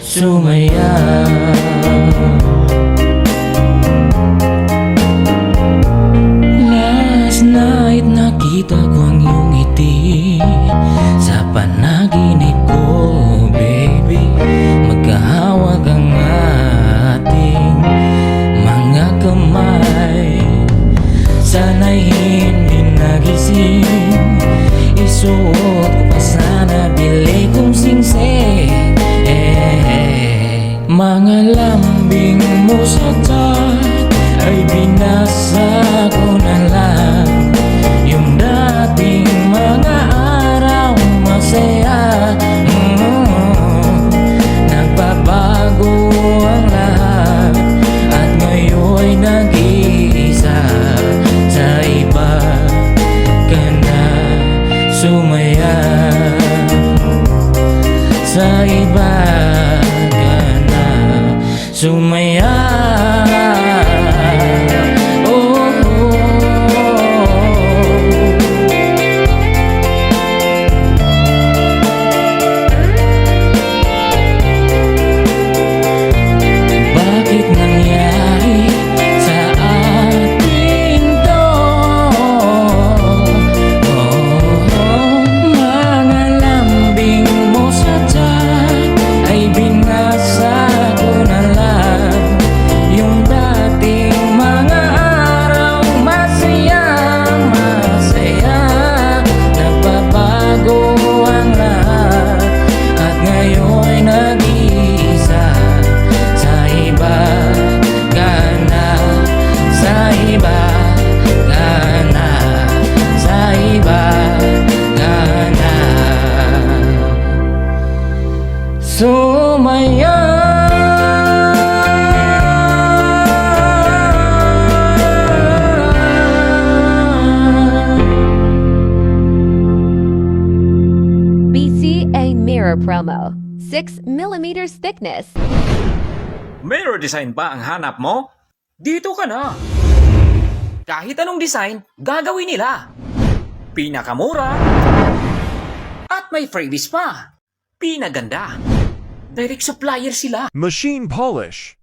sumaya. Last night nakita ko ang iyong ngiti sa panaginip ko, baby. Magkahawak ang ating mga kamay. Sana'y hindi nagising, isuot ko pa sana bili kong singsing. Mga lambing mo sa tat ay binasa ko na lang. Yung dating mga araw masaya, nagbabago ang lahat at ngayon'y nag-iisa. Sa iba ka na sumaya, sa iba ka na sumaya. Bakit nangyari sa ating to? Mga lambing mo sa tiyan ay binasa ko na lang. Yung dating mga araw masaya, masaya. Nagbabago ang lahat at ngayon'y nag-iisa. Sa iba ka na, sa iba ka na, sa iba ka na sumaya. BCA Mirror Promo, 6mm thickness. Mirror design ba ang hanap mo? Dito ka na! Kahit anong design, gagawin nila. Pinakamura at may freebies pa. Pinaganda. Direct supplier sila. Machine polish.